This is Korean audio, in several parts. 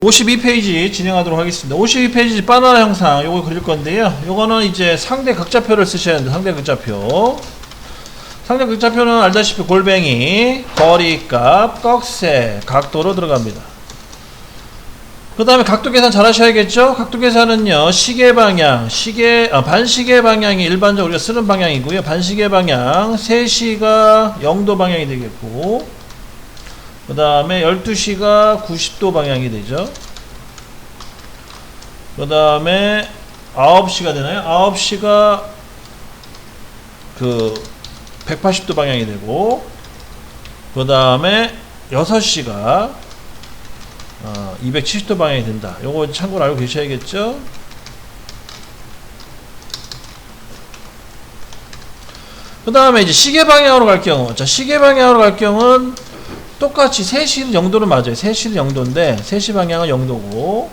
52페이지 진행하도록 하겠습니다. 52페이지 바나나 형상 요거 그릴 건데요. 요거는 이제 상대 극좌표를 쓰셔야 하는데, 상대 극좌표. 상대 극좌표는 알다시피 골뱅이, 거리값, 꺽쇠, 각도로 들어갑니다. 그 다음에 각도 계산 잘 하셔야겠죠? 각도 계산은요, 시계 방향, 반시계 방향이 일반적으로 우리가 쓰는 방향이고요. 반시계 방향, 3시가 0도 방향이 되겠고, 그 다음에 12시가 90도 방향이 되죠. 그 다음에 9시가 되나요? 9시가 180도 방향이 되고, 그 다음에 6시가 270도 방향이 된다. 요거 참고로 알고 계셔야겠죠? 그 다음에 이제 시계 방향으로 갈 경우, 자, 시계 방향으로 갈 경우는 똑같이 3시는 0도는 맞아요. 3시는 0도인데 3시 방향은 0도고,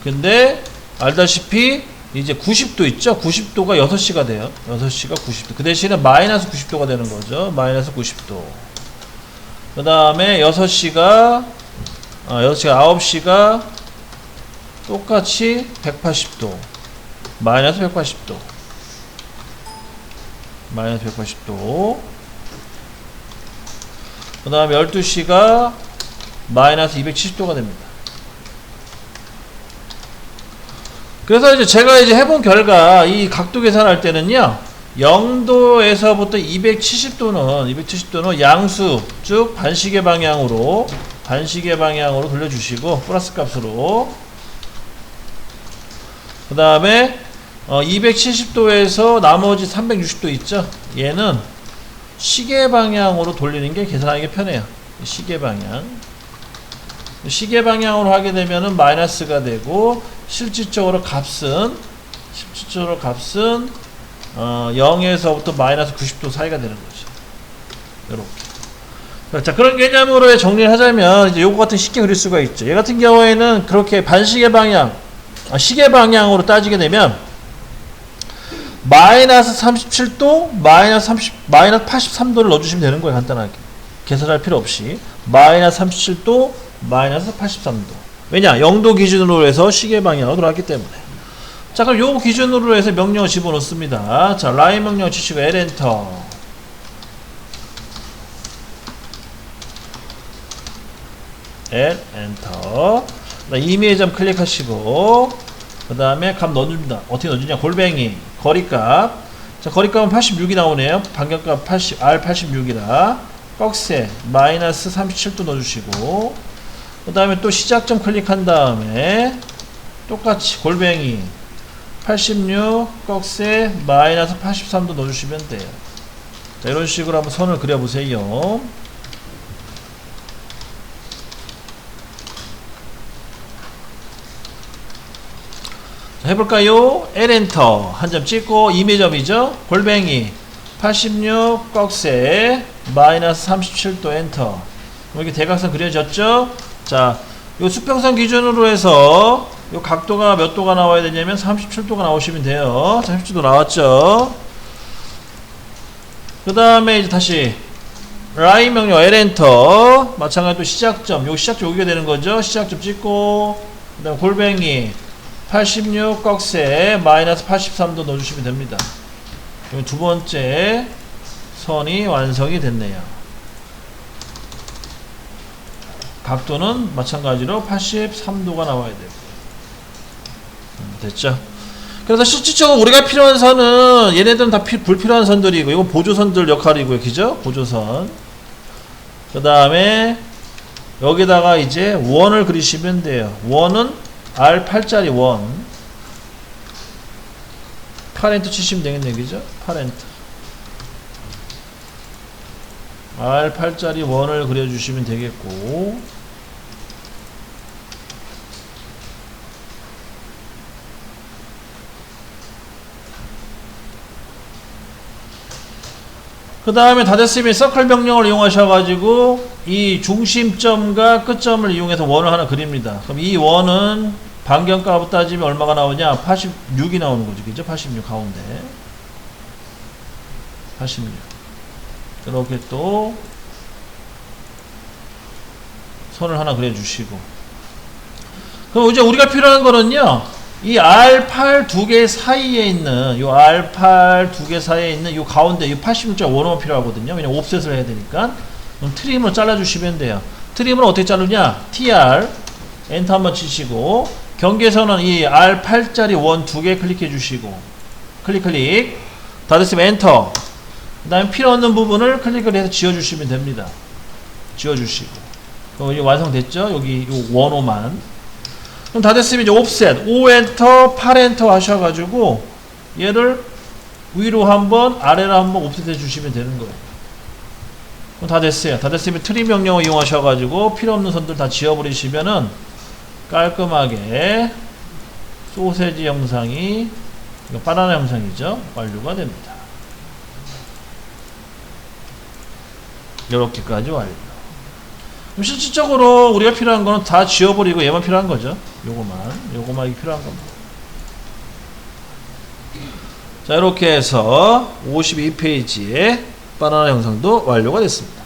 근데 알다시피 이제 90도 있죠. 90도가 6시가 돼요. 6시가 90도. 그 대신에 마이너스 90도가 되는 거죠. 마이너스 90도. 그 다음에 6시가 9시가 똑같이 180도. 마이너스 180도. 마이너스 180도. 그 다음에 12시가 마이너스 270도가 됩니다. 그래서 이제 제가 이제 해본 결과 이 각도 계산할 때는요, 0도에서부터 270도는 양수, 즉 반시계 방향으로 돌려주시고, 플러스 값으로. 그 다음에 270도에서 나머지 360도 있죠? 얘는 시계 방향으로 돌리는 게 계산하기 편해요. 시계 방향. 시계 방향으로 하게 되면은 마이너스가 되고, 실질적으로 값은 0에서부터 마이너스 90도 사이가 되는 거죠. 이렇게. 자, 그런 개념으로 정리를 하자면 이제 요거 같은 쉽게 그릴 수가 있죠. 얘 같은 경우에는 그렇게 반시계 방향, 시계 방향으로 따지게 되면 마이너스 37도, 마이너스 83도를 넣어주시면 되는 거예요. 간단하게. 계산할 필요 없이. 마이너스 37도, 마이너스 83도. 왜냐? 0도 기준으로 해서 시계 방향으로 돌아갔기 때문에. 자, 그럼 요 기준으로 해서 명령을 집어넣습니다. 자, 라인 명령 치시고 L 엔터. L 엔터. 이미지점 클릭하시고, 그 다음에 값 넣어줍니다. 어떻게 넣어주냐? 골뱅이, 거리값. 자, 거리값은 86이 나오네요. 반경값 R86이라. 꺽쇠, 마이너스 37도 넣어주시고, 그 다음에 또 시작점 클릭한 다음에, 똑같이 골뱅이, 86, 꺽쇠, 마이너스 83도 넣어주시면 돼요. 자, 이런 식으로 한번 선을 그려보세요. 해볼까요? L 엔터 한 점 찍고 이미점이죠. 골뱅이 86 꺽쇠 마이너스 37도 엔터. 이렇게 대각선 그려졌죠. 자, 요 수평선 기준으로 해서 요 각도가 몇 도가 나와야 되냐면 37도가 나오시면 돼요. 37도 나왔죠. 그 다음에 이제 다시 라인 명령 L 엔터 마찬가지로 또 시작점, 요 시작점 오게 되는 거죠. 시작점 찍고, 그 다음 골뱅이 86 꺽쇠 마이너스 83도 넣어주시면 됩니다. 그럼 두 번째 선이 완성이 됐네요. 각도는 마찬가지로 83도가 나와야 되고. 됐죠? 그래서 실질적으로 우리가 필요한 선은 얘네들은 다 불필요한 선들이고, 이건 보조선들 역할이고요. 그죠? 보조선. 그 다음에 여기다가 이제 원을 그리시면 돼요. 원은 R8짜리 원. 파렌트 치시면 되겠네요. 그죠? 파렌트. R8짜리 원을 그려주시면 되겠고, 그 다음에 다 됐으면 서클 명령을 이용하셔가지고 이 중심점과 끝점을 이용해서 원을 하나 그립니다. 그럼 이 원은 반경값으로 따지면 얼마가 나오냐? 86이 나오는 거죠. 그죠? 86 가운데. 86. 이렇게 또 선을 하나 그려주시고. 그럼 이제 우리가 필요한 거는요, 이 R8 두 개 사이에 있는, 요 R8 두 개 사이에 있는 요 가운데 이 86.15가 필요하거든요. 왜냐면 옵셋을 해야 되니까. 그럼 트림으로 잘라주시면 돼요. 트림을 어떻게 자르냐? TR, 엔터 한번 치시고, 경계선은 이 R8짜리 원 두 개 클릭해 주시고, 클릭. 다 됐으면 엔터. 그 다음에 필요 없는 부분을 클릭을 해서 지워주시면 됩니다. 지워주시고. 그럼 이제 완성됐죠? 여기 요 원호만. 그럼 다 됐으면 이제 옵셋 5엔터 8엔터 하셔가지고 얘를 위로 한번 아래로 한번 옵셋 해주시면 되는 거예요. 그럼 다 됐어요. 다 됐으면 트림 명령을 이용하셔가지고 필요 없는 선들 다 지워버리시면은 깔끔하게 소세지 영상이, 이거 바나나 영상이죠, 완료가 됩니다. 이렇게까지 완료. 그럼 실질적으로 우리가 필요한 거는 다 지워버리고 얘만 필요한 거죠. 요거만 필요한 겁니다. 자, 이렇게 해서 52페이지의 바나나 영상도 완료가 됐습니다.